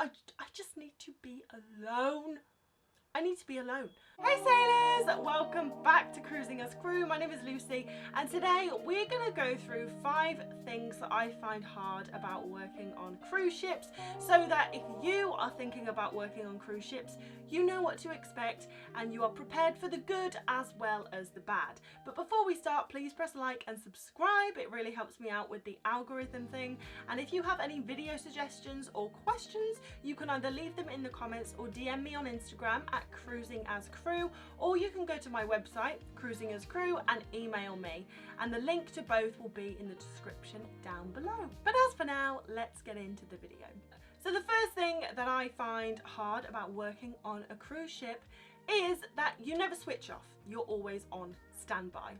I just need to be alone. I need to be alone. Hey sailors, welcome back to Cruising as Crew. My name is Lucy and today we're going to go through 5 things that I find hard about working on cruise ships so that if you are thinking about working on cruise ships, you know what to expect and you are prepared for the good as well as the bad. But before we start, please press like and subscribe. It really helps me out with the algorithm thing. And if you have any video suggestions or questions, you can either leave them in the comments or DM me on Instagram at Cruising as Crew, or you can go to my website Cruising as Crew and email me, and the link to both will be in the description down below. But as for now, let's get into the video. So the first thing that I find hard about working on a cruise ship is that you never switch off. You're always on standby.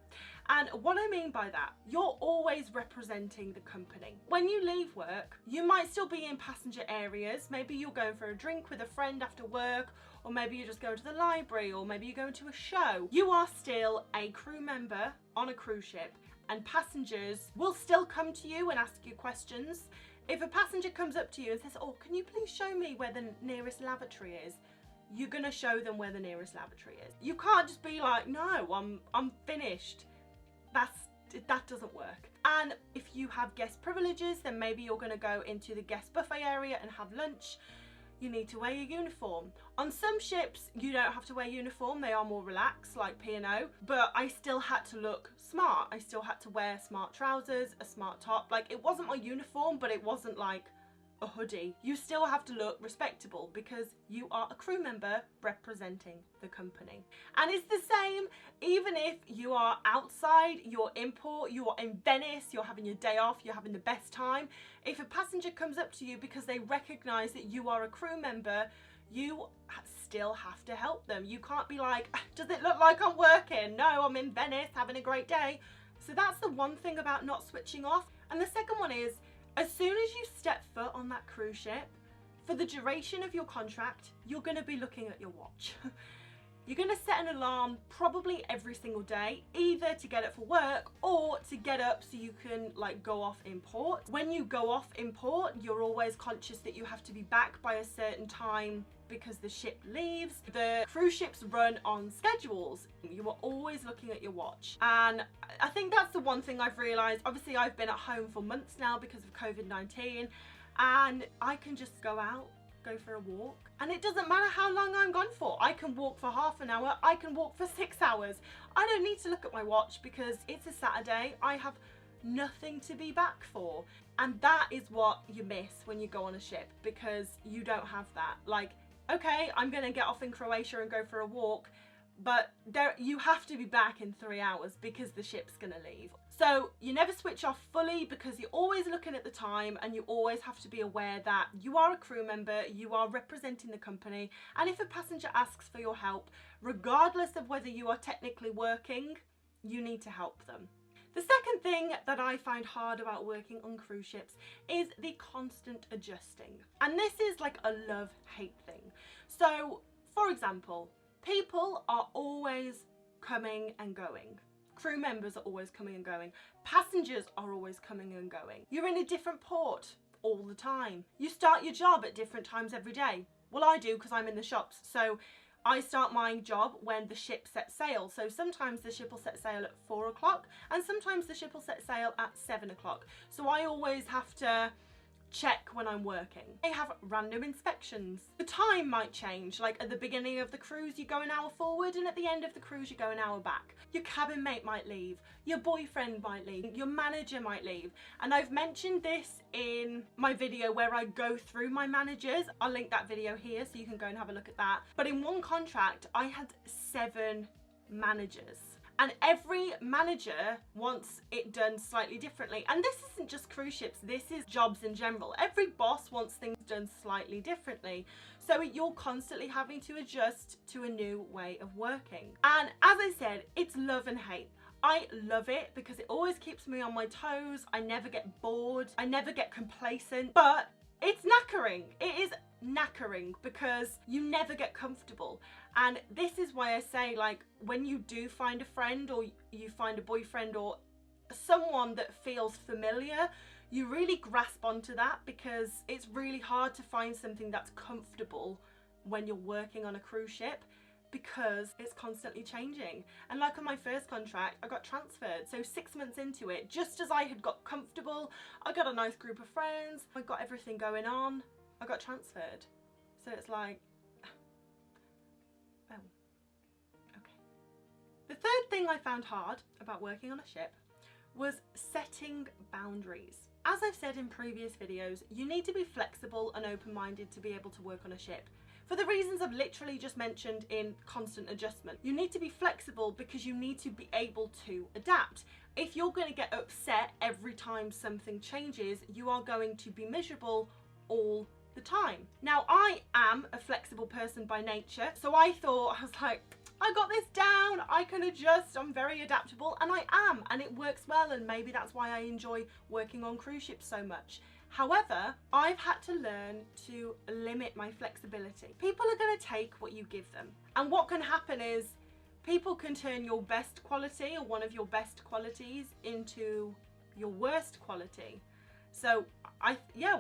And what I mean by that, you're always representing the company. When you leave work, you might still be in passenger areas. Maybe you're going for a drink with a friend after work, or maybe you just go to the library, or maybe you go to a show. You are still a crew member on a cruise ship, and passengers will still come to you and ask you questions. If a passenger comes up to you and says, "Oh, can you please show me where the nearest lavatory is?" you're gonna show them where the nearest lavatory is. You can't just be like, "No, I'm finished." That doesn't work. And if you have guest privileges, then maybe you're gonna go into the guest buffet area and have lunch. You need to wear your uniform. On some ships, you don't have to wear uniform. They are more relaxed, like P&O, but I still had to look smart. I still had to wear smart trousers, a smart top. Like, it wasn't my uniform, but it wasn't like a hoodie. You still have to look respectable because you are a crew member representing the company. And it's the same even if you are outside, you're in port, you're in Venice, you're having your day off, you're having the best time. If a passenger comes up to you because they recognize that you are a crew member, you still have to help them. You can't be like, "Does it look like I'm working? No, I'm in Venice having a great day." So that's the one thing about not switching off. And the second one is, as soon as you step foot on that cruise ship, for the duration of your contract, you're going to be looking at your watch. You're going to set an alarm probably every single day, either to get up for work or to get up so you can like go off in port. When you go off in port, you're always conscious that you have to be back by a certain time because the ship leaves. The cruise ships run on schedules. You are always looking at your watch. And I think that's the one thing I've realized. Obviously, I've been at home for months now because of COVID-19, and I can just go out, go for a walk, and it doesn't matter how long I'm gone for. I can walk for half an hour, I can walk for 6 hours. I don't need to look at my watch because it's a Saturday. I have nothing to be back for. And that is what you miss when you go on a ship, because you don't have that. Like, okay, I'm gonna get off in Croatia and go for a walk, but you have to be back in 3 hours because the ship's gonna leave. So you never switch off fully because you're always looking at the time, and you always have to be aware that you are a crew member, you are representing the company, and if a passenger asks for your help, regardless of whether you are technically working, you need to help them. The second thing that I find hard about working on cruise ships is the constant adjusting. And this is like a love-hate thing. So, for example, people are always coming and going. Crew members are always coming and going. Passengers are always coming and going. You're in a different port all the time. You start your job at different times every day. Well, I do because I'm in the shops. So I start my job when the ship sets sail. So sometimes the ship will set sail at 4 o'clock and sometimes the ship will set sail at 7 o'clock. So I always have to check when I'm working. They have random inspections. The time might change, like at the beginning of the cruise you go an hour forward and at the end of the cruise you go an hour back. Your cabin mate might leave, your boyfriend might leave, your manager might leave. And I've mentioned this in my video where I go through my managers. I'll link that video here so you can go and have a look at that. But in one contract I had 7 managers. And every manager wants it done slightly differently. And this isn't just cruise ships, this is jobs in general. Every boss wants things done slightly differently. So you're constantly having to adjust to a new way of working. And as I said, it's love and hate. I love it because it always keeps me on my toes. I never get bored. I never get complacent. But it's knackering. It is knackering because you never get comfortable. And this is why I say, like, when you do find a friend or you find a boyfriend or someone that feels familiar, you really grasp onto that, because it's really hard to find something that's comfortable when you're working on a cruise ship, because it's constantly changing. And like on my first contract, I got transferred. So 6 months into it, just as I had got comfortable, I got a nice group of friends, I got everything going on, I got transferred. So it's like, oh, okay. The third thing I found hard about working on a ship was setting boundaries. As I've said in previous videos, you need to be flexible and open-minded to be able to work on a ship. For the reasons I've literally just mentioned in constant adjustment. You need to be flexible because you need to be able to adapt. If you're going to get upset every time something changes, you are going to be miserable all the time. Now, I am a flexible person by nature, so I was like, I got this down, I can adjust, I'm very adaptable, and I am, and it works well, and maybe that's why I enjoy working on cruise ships so much. However, I've had to learn to limit my flexibility. People are going to take what you give them. And what can happen is people can turn your best quality or one of your best qualities into your worst quality. So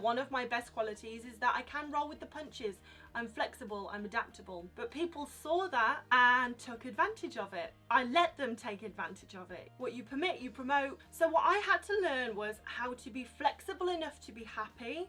one of my best qualities is that I can roll with the punches. I'm flexible, I'm adaptable. But people saw that and took advantage of it. I let them take advantage of it. What you permit, you promote. So what I had to learn was how to be flexible enough to be happy,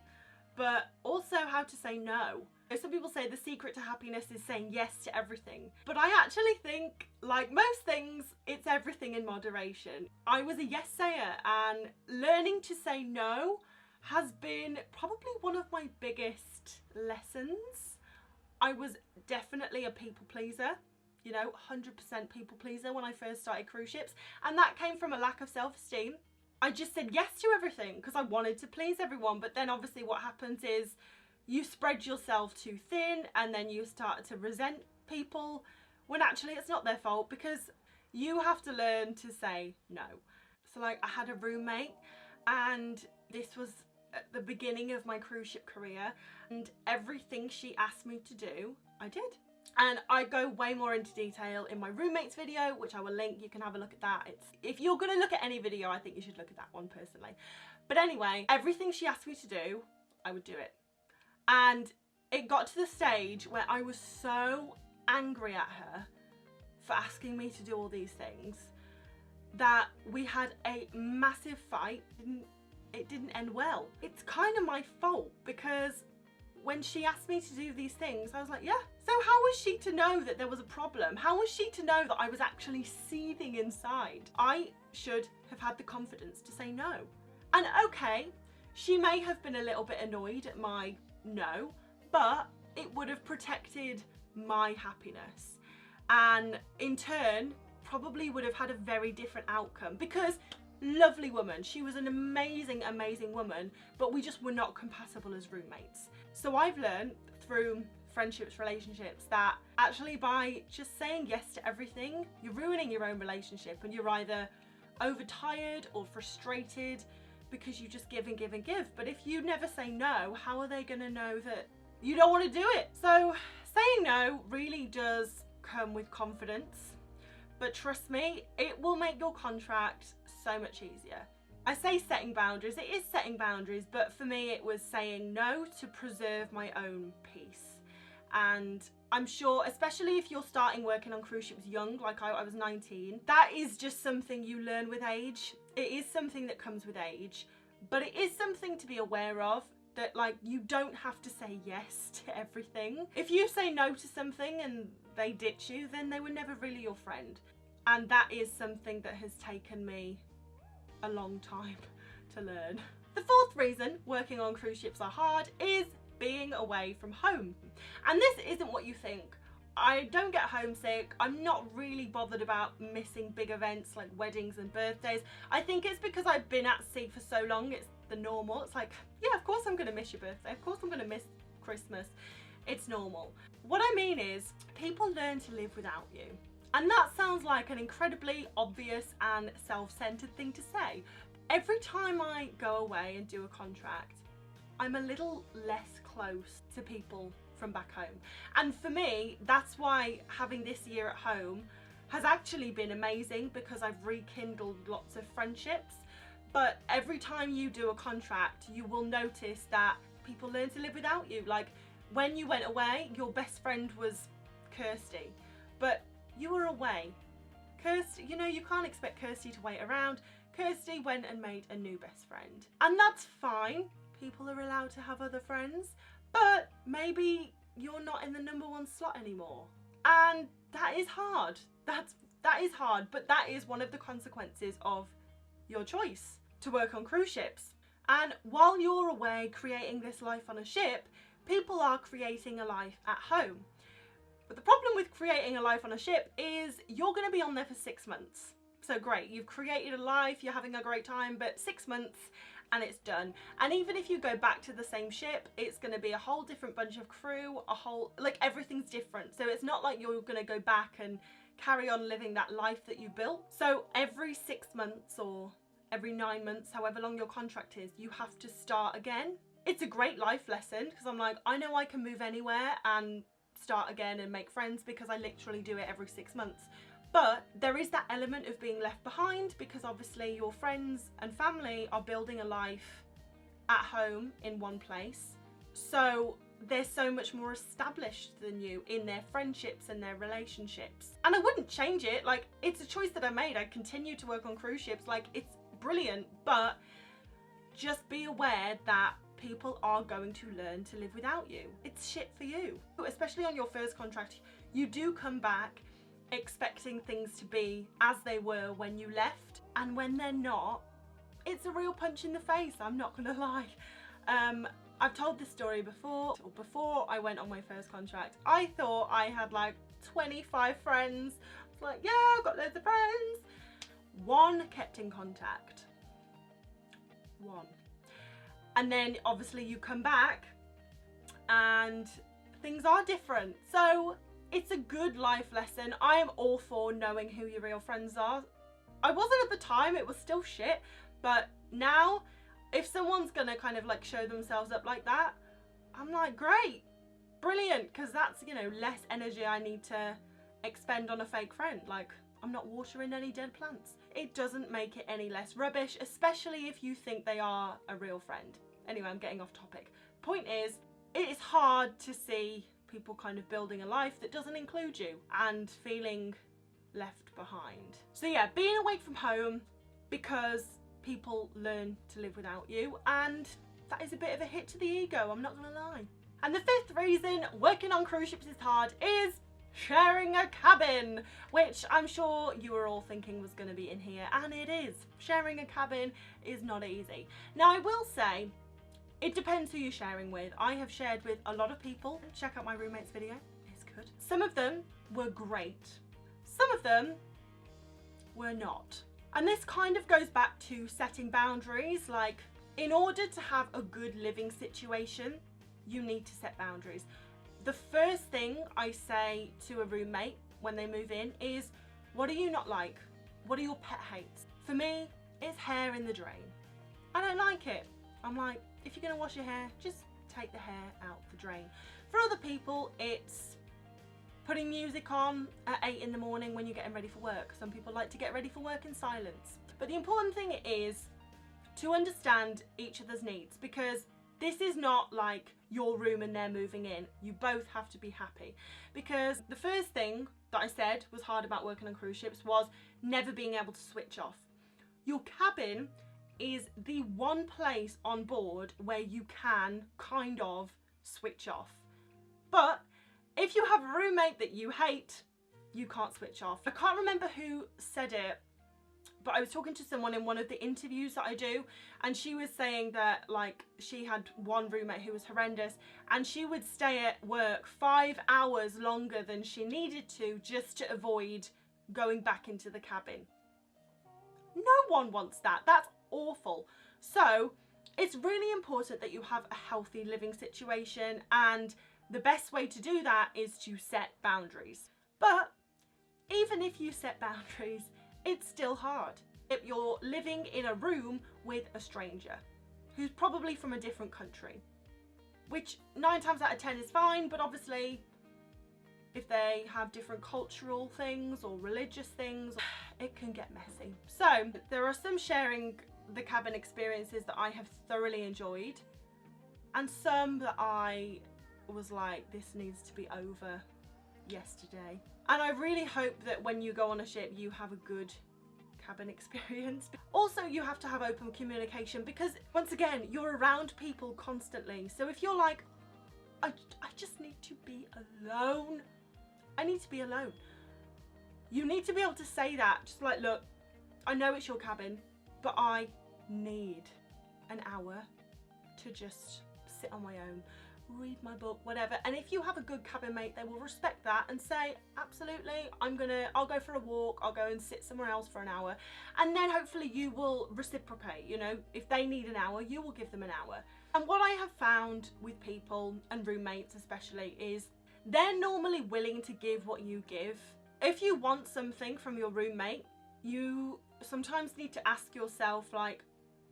but also how to say no. Some people say the secret to happiness is saying yes to everything. But I actually think, like most things, it's everything in moderation. I was a yes sayer, and learning to say no has been probably one of my biggest lessons. I was definitely a people pleaser, 100% people pleaser when I first started cruise ships, and that came from a lack of self-esteem. I just said yes to everything because I wanted to please everyone, but then obviously what happens is you spread yourself too thin, and then you start to resent people when actually it's not their fault, because you have to learn to say no. So like, I had a roommate, and this was at the beginning of my cruise ship career, and everything she asked me to do, I did. And I go way more into detail in my roommates video, which I will link. You can have a look at that. If you're gonna look at any video, I think you should look at that one personally. But anyway, everything she asked me to do, I would do it. And it got to the stage where I was so angry at her for asking me to do all these things that we had a massive fight. It didn't end well. It's kind of my fault, because when she asked me to do these things, I was like, yeah. So how was she to know that there was a problem? How was she to know that I was actually seething inside? I should have had the confidence to say no. And okay, she may have been a little bit annoyed at my no, but it would have protected my happiness, and in turn probably would have had a very different outcome, because lovely woman, she was an amazing woman, but we just were not compatible as roommates. So I've learned through friendships, relationships, that actually by just saying yes to everything, you're ruining your own relationship, and you're either overtired or frustrated because you just give and give and give. But if you never say no, how are they going to know that you don't want to do it? So saying no really does come with confidence, but trust me, it will make your contract so much easier. I say setting boundaries, it is setting boundaries, but for me it was saying no to preserve my own peace. And I'm sure, especially if you're starting working on cruise ships young, like I was 19, that is just something you learn with age. It is something that comes with age, but it is something to be aware of, that like, you don't have to say yes to everything. If you say no to something and they ditch you, then they were never really your friend. And that is something that has taken me a long time to learn. The fourth reason working on cruise ships are hard is being away from home. And this isn't what you think. I don't get homesick. I'm not really bothered about missing big events like weddings and birthdays. I think it's because I've been at sea for so long, it's the normal. It's like, yeah, of course I'm gonna miss your birthday. Of course I'm gonna miss Christmas. It's normal. What I mean is, people learn to live without you. And that sounds like an incredibly obvious and self-centered thing to say. Every time I go away and do a contract, I'm a little less close to people from back home. And for me, that's why having this year at home has actually been amazing, because I've rekindled lots of friendships. But every time you do a contract, you will notice that people learn to live without you. Like when you went away, your best friend was Kirsty, but you were away. Kirsty, you know, you can't expect Kirsty to wait around. Kirsty went and made a new best friend. And that's fine. People are allowed to have other friends, but maybe you're not in the #1 slot anymore. And that is hard. That is hard, but that is one of the consequences of your choice to work on cruise ships. And while you're away creating this life on a ship, people are creating a life at home. But the problem with creating a life on a ship is you're going to be on there for 6 months. So great, you've created a life, you're having a great time, but 6 months and it's done. And even if you go back to the same ship, it's going to be a whole different bunch of crew, like everything's different. So it's not like you're going to go back and carry on living that life that you built. So every 6 months or every 9 months, however long your contract is, you have to start again. It's a great life lesson because I'm like, I know I can move anywhere and start again and make friends because I literally do it every 6 months. But there is that element of being left behind because obviously your friends and family are building a life at home in one place. So they're so much more established than you in their friendships and their relationships. And I wouldn't change it. Like, it's a choice that I made. I continue to work on cruise ships. Like, it's brilliant, but just be aware that people are going to learn to live without you. It's shit for you. Especially on your first contract, you do come back expecting things to be as they were when you left, and when they're not, it's a real punch in the face, I'm not gonna lie. I've told this story before I went on my first contract. I thought I had like 25 friends. I was like, yeah, I've got loads of friends. One kept in contact. One. And then obviously you come back and things are different. So it's a good life lesson. I am all for knowing who your real friends are. I wasn't at the time, it was still shit, but now if someone's gonna kind of like show themselves up like that, I'm like, great, brilliant, because that's, you know, less energy I need to expend on a fake friend. Like, I'm not watering any dead plants. It doesn't make it any less rubbish, especially if you think they are a real friend. Anyway, I'm getting off topic. Point is, it is hard to see people kind of building a life that doesn't include you and feeling left behind. So yeah, being away from home because people learn to live without you, and that is a bit of a hit to the ego, I'm not gonna lie. And the 5th reason working on cruise ships is hard is sharing a cabin, which I'm sure you were all thinking was going to be in here, and it is. Sharing a cabin is not easy. Now I will say, it depends who you're sharing with. I have shared with a lot of people. Check out my roommate's video, it's good. Some of them were great. Some of them were not. And this kind of goes back to setting boundaries. Like, in order to have a good living situation, you need to set boundaries. The first thing I say to a roommate when they move in is, what do you not like? What are your pet hates? For me, it's hair in the drain. I don't like it. I'm like, if you're gonna wash your hair, just take the hair out the drain. For other people, it's putting music on at 8 in the morning when you're getting ready for work. Some people like to get ready for work in silence. But the important thing is to understand each other's needs, because this is not like your room and they're moving in. You both have to be happy. Because the first thing that I said was hard about working on cruise ships was never being able to switch off. Your cabin is the one place on board where you can kind of switch off. But if you have a roommate that you hate, you can't switch off. I can't remember who said it, but I was talking to someone in one of the interviews that I do, and she was saying that, like, she had one roommate who was horrendous, and she would stay at work 5 hours longer than she needed to just to avoid going back into the cabin. No one wants that. That's awful. So it's really important that you have a healthy living situation, and the best way to do that is to set boundaries. But even if you set boundaries, it's still hard. If you're living in a room with a stranger who's probably from a different country, which 9 times out of 10 is fine, but obviously if they have different cultural things or religious things, it can get messy. So there are some sharing the cabin experiences that I have thoroughly enjoyed, and some that I was like, this needs to be over yesterday. And I really hope that when you go on a ship you have a good cabin experience. Also, you have to have open communication, because once again, you're around people constantly. So if you're like, I just need to be alone, I need to be alone, you need to be able to say that. Just like, look, I know it's your cabin, but I need an hour to just sit on my own, read my book, whatever. And if you have a good cabin mate, they will respect that and say, absolutely, I'll go for a walk, I'll go and sit somewhere else for an hour. And then hopefully you will reciprocate, you know, if they need an hour, you will give them an hour. And what I have found with people, and roommates especially, is they're normally willing to give what you give. If you want something from your roommate, you sometimes need to ask yourself, like,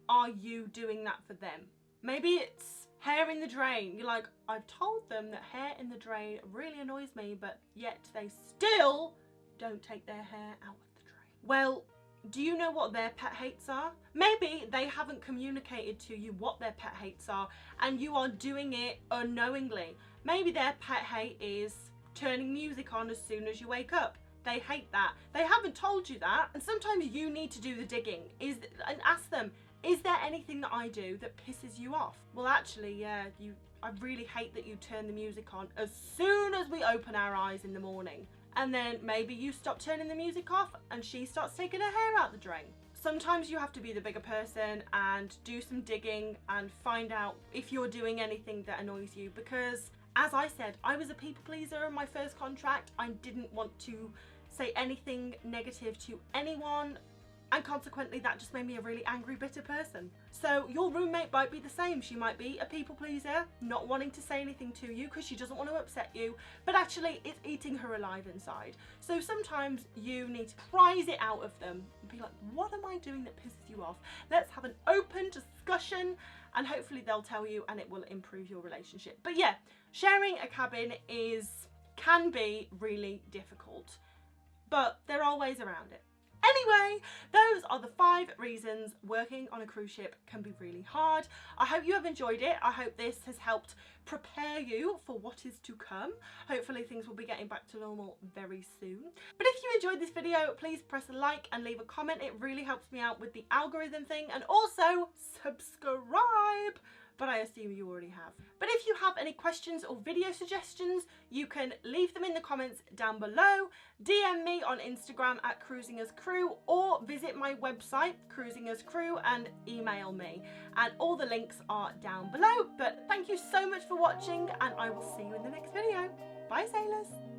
are you doing that for them? Maybe it's hair in the drain. You're like, I've told them that hair in the drain really annoys me, but yet they still don't take their hair out of the drain. Well, do you know what their pet hates are? Maybe they haven't communicated to you what their pet hates are, and you are doing it unknowingly. Maybe their pet hate is turning music on as soon as you wake up. They hate that. They haven't told you that. And sometimes you need to do the digging and ask them, is there anything that I do that pisses you off? Well, actually, yeah, I really hate that you turn the music on as soon as we open our eyes in the morning. And then maybe you stop turning the music off and she starts taking her hair out the drain. Sometimes you have to be the bigger person and do some digging and find out if you're doing anything that annoys you, because as I said, I was a people pleaser in my first contract. I didn't want to say anything negative to anyone, and consequently that just made me a really angry, bitter person. So your roommate might be the same. She might be a people pleaser, not wanting to say anything to you because she doesn't want to upset you, but actually it's eating her alive inside. So sometimes you need to prise it out of them and be like, what am I doing that pisses you off? Let's have an open discussion, and hopefully they'll tell you and it will improve your relationship. But yeah, sharing a cabin can be really difficult, but there are ways around it. Anyway, those are the 5 reasons working on a cruise ship can be really hard. I hope you have enjoyed it. I hope this has helped prepare you for what is to come. Hopefully things will be getting back to normal very soon. But if you enjoyed this video, please press a like and leave a comment. It really helps me out with the algorithm thing, and also subscribe. But I assume you already have. But if you have any questions or video suggestions, you can leave them in the comments down below, DM me on Instagram at Cruising as Crew, or visit my website, Cruising as Crew, and email me. And all the links are down below. But thank you so much for watching, and I will see you in the next video. Bye, sailors.